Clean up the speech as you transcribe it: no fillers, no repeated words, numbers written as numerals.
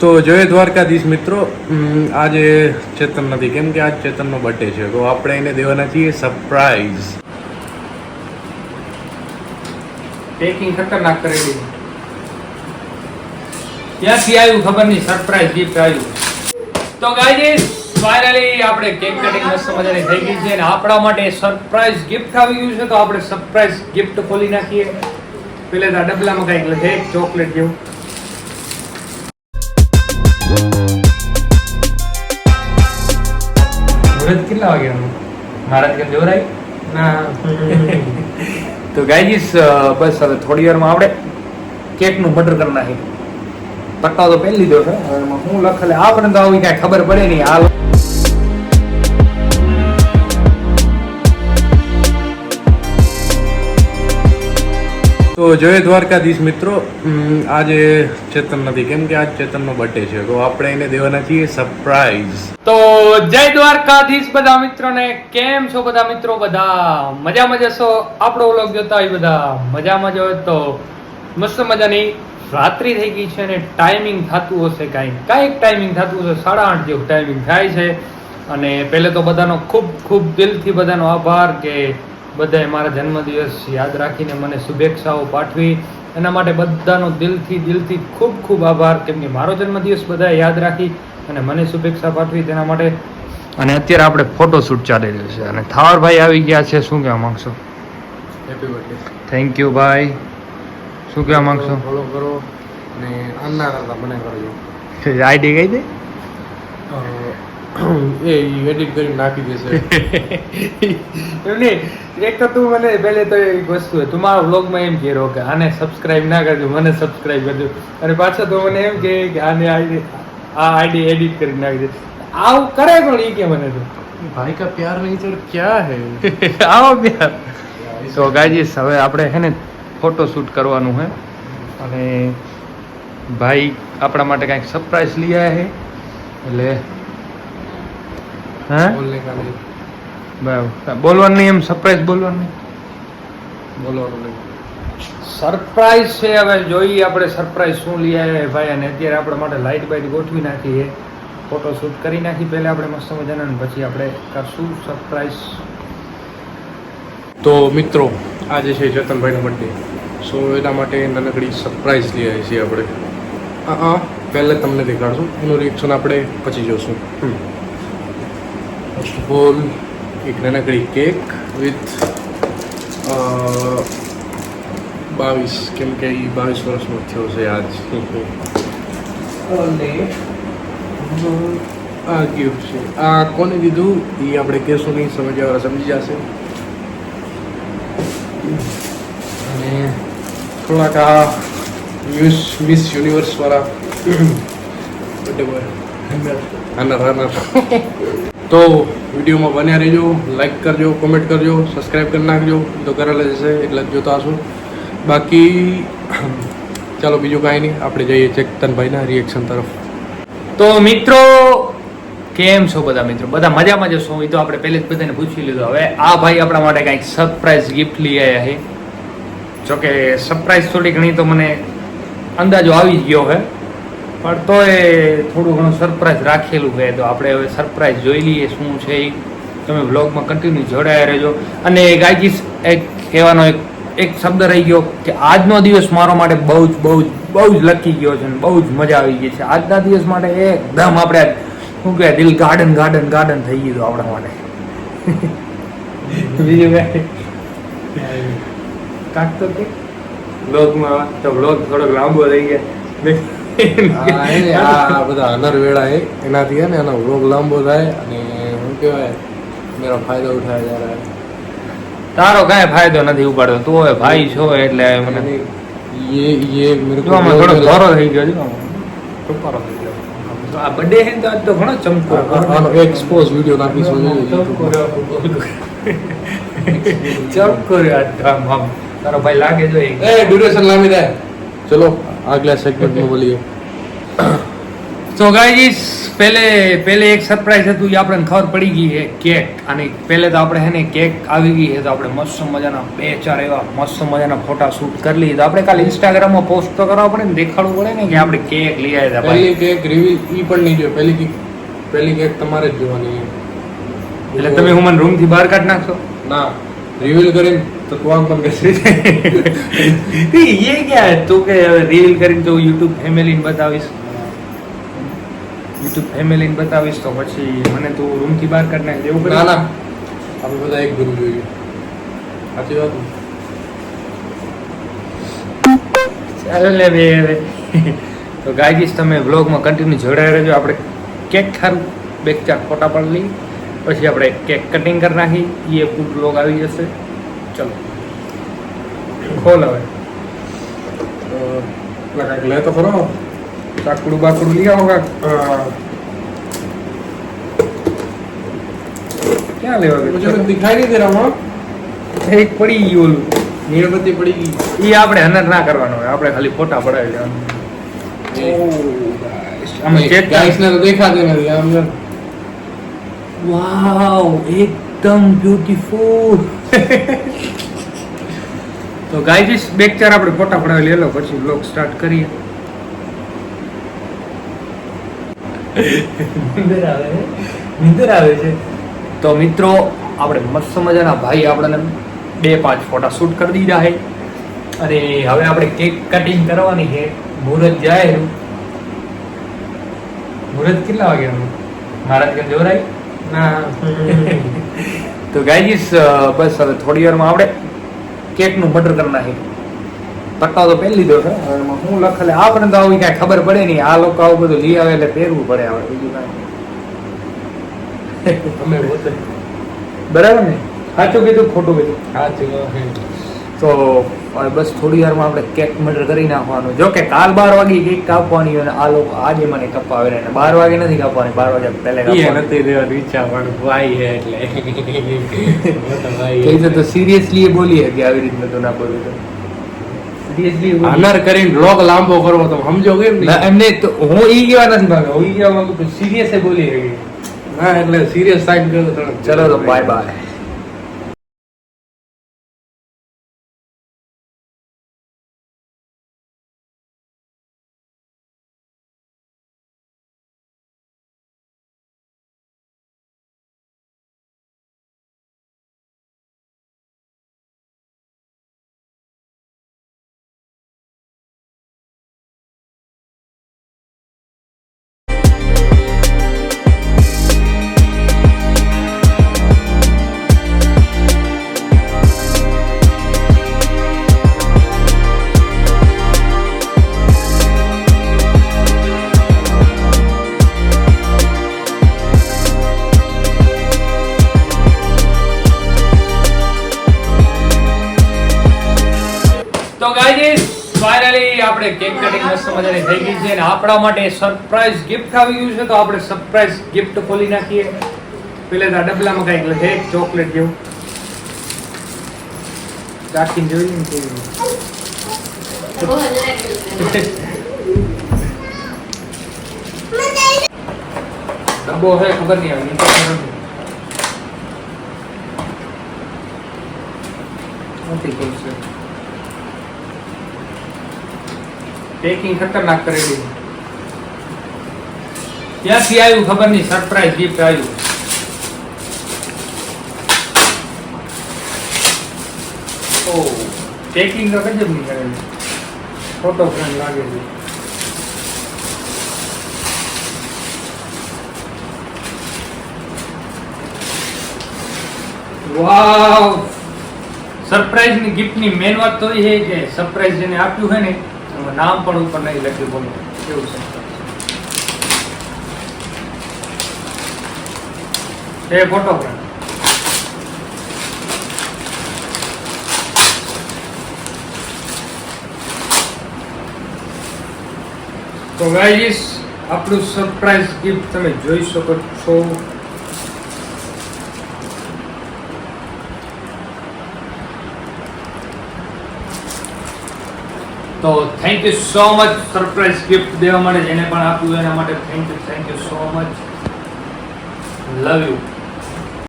તો જય દ્વારકાધીશ મિત્રો, આજે ચેતન નથી કેમ કે આજ ચેતનનો બર્થડે છે, તો આપણે એને દેવાના છીએ સરપ્રાઈઝ. પેકિંગ ખતરનાક કરેલી. ક્યાંથી આવ્યું ખબર નહીં, સરપ્રાઈઝ ગિફ્ટ આવ્યું. તો ગાઈઝ ફાઇનલી આપણે કેક કટિંગ મસ્ત મજાની થઈ ગઈ છે અને આપણા માટે સરપ્રાઈઝ ગિફ્ટ આવી ગયું છે. તો આપણે સરપ્રાઈઝ ગિફ્ટ ખોલી નાખીએ. પેલે તો ડબલામાં કંઈક લખે ચોકલેટ જેવું. મુહૂર્ત કેટલા વાગ્યાનું? મારા કેમ જોરાય ના. તો ગાઈઝ બસ હવે થોડી વારમાં આપણે કેકનું બટર કરી નાખીએ. પટ્ટા તો પહેલી લીધો છે, હવે એમાં શું લખેલે આપણને તો આવી કાંઈ ખબર પડે નહીં. હાલ તો જય દ્વારકાધીશ મિત્રો, આજે ચેતન નથી કેમ કે આજ ચેતનનો બર્થડે છે, તો આપણે એને દેવાના છીએ સરપ્રાઈઝ. તો જય દ્વારકાધીશ બધા મિત્રોને. કેમ છો બધા મિત્રો? બધા મજામાં જશો? આપણો વ્લોગ જોતા હોય બધા મજામાં જ હોય તો મસ્ત મજાની રાત્રિ થઈ ગઈ છે અને ટાઈમિંગ થતું હશે કાંઈક ટાઈમિંગ થતું હશે, 8:30 જેવું ટાઈમિંગ થાય છે. અને પહેલે તો બધાનો ખૂબ ખૂબ દિલથી બધાનો આભાર કે બધાએ મારા જન્મદિવસ યાદ રાખીને મને શુભેચ્છાઓ પાઠવી. એના માટે બધાનો દિલથી ખૂબ ખૂબ આભાર, કેમ કે મારો જન્મદિવસ બધાએ યાદ રાખી અને મને શુભેચ્છા પાઠવી તેના માટે. અને અત્યારે આપણે ફોટોશૂટ ચાલી રહ્યું છે અને થાવરભાઈ આવી ગયા છે. શું કહેવા માંગશો? Happy birthday. થેન્ક યુ ભાઈ. શું કહેવા માંગશો? ફોલો કરો અને આના કરતા મને કરજો. આઈડી કહી દે. એ એડિટ કરી નાખી દેશે. એમને એક તો તું મને પહેલે તો એક વસ્તુ તું મારા વ્લોગમાં એમ કહે કે આને સબસ્ક્રાઇબ ના કરજો, મને સબસ્ક્રાઇબ કરજો, અને પાછો તો મને એમ કે આને આઈડી એડિટ કરી નાખી દે. આવું કરે પણ એ કે મને તો ભાઈ કા પ્યાર નહીં તો ક્યાં હે. આવો પ્યાર. તો ગાઈઝ હવે આપણે હે ને ફોટોશૂટ કરવાનું છે અને ભાઈ આપણા માટે કાંઈક સરપ્રાઈઝ લઈ આવ્યા છે. એટલે હા બોલને કા નહીં, બરાબર બોલવાનું નહીં, એમ સરપ્રાઈઝ બોલવાનું નહીં, બોલવાનું નહીં. સરપ્રાઈઝ છે. હવે જોઈએ આપણે સરપ્રાઈઝ શું લઈ આવ્યા ભાઈ. અને અત્યારે આપણા માટે લાઇટ બાઇટ ગોઠવી નાખીએ, ફોટોશૂટ કરી નાખી પહેલાં આપણે મસ્ત મજાના, અને પછી આપણે કરશું સરપ્રાઈઝ. તો મિત્રો આજે છે ચેતનભાઈનો બર્થડે, સો એના માટે નાનકડી સરપ્રાઈઝ લઈ આવી છીએ આપણે. પહેલે તમને દેખાડશું, એનું રિએક્શન આપણે પછી જોશું. ફર્સ્ટ ઓફ ઓલ એક નાનકડી કેક વિથ 22, કેમ કે એ 22 વર્ષનો થયો છે આજ. અને આ ગિફ્ટ છે, આ કોને દીધું એ આપણે કહેશું નહીં, સમજવાવાળા સમજી જશે. અને થોડાક આ મિસ યુનિવર્સ વાળા બર્થડે બોય રનર. તો વિડીયોમાં બન્યા રહેજો, લાઈક કરજો, કોમેન્ટ કરજો, સબસ્ક્રાઈબ કરી નાખજો, તો કરેલા જશે એટલે જ જોતા હશો. બાકી ચાલો બીજું કાંઈ નહીં, આપણે જઈએ ચેતનભાઈના રિએક્શન તરફ. તો મિત્રો કેમ છો બધા મિત્રો? બધા મજામાં જશો એ તો આપણે પહેલે જ બધાને પૂછી લીધું. હવે આ ભાઈ આપણા માટે કાંઈક સરપ્રાઈઝ ગિફ્ટ લઈ આવ્યા છે. જોકે સરપ્રાઈઝ થોડી ઘણી તો મને અંદાજો આવી જ ગયો છે, પણ તોય થોડું ઘણું સરપ્રાઈઝ રાખેલું છે. તો આપણે હવે સરપ્રાઈઝ જોઈ લઈએ શું છે એ. તમે વ્લોગમાં કન્ટિન્યુ જોડાયા રહેજો. અને ગાઈઝ એક કહેવાનો એક શબ્દ રહી ગયો કે આજનો દિવસ મારો માટે બહુ જ લકી ગયો છે અને બહુ જ મજા આવી ગઈ છે. આજના દિવસ માટે એકદમ આપણે શું કહેવાય, દિલ ગાર્ડન થઈ ગયું આપણા માટે. બીજું કાંઈ કાંક તો કે વ્લોગમાં તો વ્લોગ થોડોક લાંબો થઈ ગયા. આ બધા અનર વેળા એ એનાથી હે ને એનો વ્લોગ લાંબો થાય અને શું કહેવાય મેરો ફાયદો ઉઠાય जा रहा है. તારો કાંઈ ફાયદો નથી ઉપાડતો, તું હવે ભાઈ છો એટલે મને ये मेरे को આમાં થોડો ધોરો થઈ ગયો છે, ટુકારો થઈ ગયો. આ બર્થડે છે ને તો આજ તો ઘણો ચમકો આનો એક્સપોઝ વિડિયો નાખીશું ચમકો રહ્યો આજ તો. આમ તારો ભાઈ લાગે જો ए ड्यूरेशन लामी दे. चलो अगला सेगमेंट में बोलिए. તો ગાઈસ પહેલે એક સરપ્રાઈઝ હતું એ આપણને ખબર પડી ગઈ છે કેક. અને પહેલે તો આપણે હે ને કેક આવી ગઈ છે તો આપણે મસ્ત મજાના 2-4 એવા મસ્ત મજાના ફોટા શૂટ કરી લઈએ. તો આપણે કાલે ઇન્સ્ટાગ્રામમાં પોસ્ટ તો કરવા પડે ને, દેખાડવું પડે ને કે આપણે કેક લઈ આવ્યા હતા પહેલી ભાઈ. કેક રિવીલ ઈ પણ નહીં જોઈ. પહેલી કેક તમારે જ જોવાની છે. એટલે તમે હું મને રૂમ થી બહાર કાઢી નાખશો? ના, રિવીલ કરીને તો તું આમ પણ કહેશે. એ ક્યાં તું કે રીલ કરીને તો યુટ્યુબ ફેમિલીને બતાવીશ, યુટ્યુબ ફેમિલીને બતાવીશ તો પછી મને તું રૂમ થી બહાર કાઢી નાખજે એવું ના કરે. ના, આપણે બધા એક ગુરુ જોઈએ. સાચી વાત ને? ચાલો લે બે હવે. તો ગાઈસ તમે વ્લોગમાં કન્ટિન્યુ જોડાઈ રહેજો. આપણે કેક ખારું 2-4 ફોટા પણ લઈ પછી આપણે કેક કટિંગ કરી નાખી. એ ફૂડ વ્લોગ આવી જશે. ચલો ખોલ હવે. પેલા કાંઈક લે તો ખરો. કાકડું બાકડું લઈ આવો કાક. ક્યાં લેવા मुझे ગયો? कुछ दिखाई नहीं दे रहा हूँ. એક પડી ગયું ઓલું. मीणबत्ती पड़ी गई. એ આપણે હનર ના કરવાનો હોય, આપણે ખાલી ફોટા પડાવી લેવાનું. આમાં ચેક गाइस ने तो देखा देना दिया हमने. વાવ એકદમ બ્યુટીફુલ. તો ગાઈસ 2-4 આપણે ફોટા પડાવી લેલો પછી વ્લોગ સ્ટાર્ટ કરીએ. નીંદર આવે છે. તો મિત્રો આપણે મસ્ત મજાના ભાઈ આપણને 2-5 ફોટા શૂટ કરી દીધા છે અને હવે આપણે કેક કટિંગ કરવાની છે. મુહૂર્ત જાય. મુહૂર્ત કેટલા વાગ્યાનું? મારા કે જોરાય ના. તો ગાઈસ બસ હવે થોડી વારમાં આપણે કેકનું બટર કરી નાખીએ. પટ્ટા તો પહેરી લીધો છે. હવે એમાં શું લખેલે આપણને તો આવી કાંઈ ખબર પડે નહીં. આ લોકો આવું બધું લઈ આવે એટલે પહેરવું પડે. હવે બીજું કાંઈ અમે પોતે બરાબર ને? સાચું કીધું ખોટું કીધું? સાચી તો હવે બસ થોડી વારમાં આપણે કેક મર્ડર કરી નાખવાનું. જો કે કાલ 12 વાગે કેક કાપવાની હોય અને આ લોકો આજે મને કપાવે ને 12 વાગે નથી કાપવાની, 12 વાગે પહેલા કાપવાની. નથી દેવાનું ઈચ્છા પણ ભાઈ હે એટલે કઈ તો સિરિયસલી એ બોલીએ કે આવી રીતના તો ના બોલું તો સિરિયસલી અનર કરીને બ્લોગ લાંબો કરવો તો સમજો કેમ ના નહીં? એમને તો હું ઈ કહેવા નથી માંગતો. હું ઈ કહેવા માંગુ તો સિરિયસ એ બોલી રહી. ના એટલે સિરિયસ સાઈડ કરો તો ચલો તો બાય બાય. તો ગાઈસ ફાઇનલી આપણે કેક કટિંગ મસ્ત મજાની થઈ ગઈ છે અને આપણા માટે સરપ્રાઈઝ ગિફ્ટ આવી ગયું છે. તો આપણે સરપ્રાઈઝ ગિફ્ટ ખોલી નાખીએ. પેલે તો આ ડબલામાં કંઈક લખે ચોકલેટ જેવું. ચાખીને જોઈએ ને કેવું. ડબ્બો હે ખબર નહીં આવે નીચે નથી ખુલશે. પેકિંગ ખતરનાક કરેલી. ક્યાંથી આવ્યું ખબર નહીં, સરપ્રાઈઝ ગિફ્ટ આવ્યું. ઓ પેકિંગ તો ગજબ ની કરેલી. ફોટો ફ્રેમ લાગે છે. વાવ સરપ્રાઈઝ ની ગિફ્ટ ની મેન વાત તો એ છે કે સરપ્રાઈઝ જેને આપ્યું છે ને એમાં નામ પણ ઉપર નહીં લખ્યું. બોલો કેવું છે એ ફોટોગ્રાફ. તો ગાઈસ આપણું સરપ્રાઈઝ ગિફ્ટ તમે જોઈ શકો છો. તો thank you so much surprise gift દેવા માટે જેને પણ આપ્યું એના માટે thank you so much love you.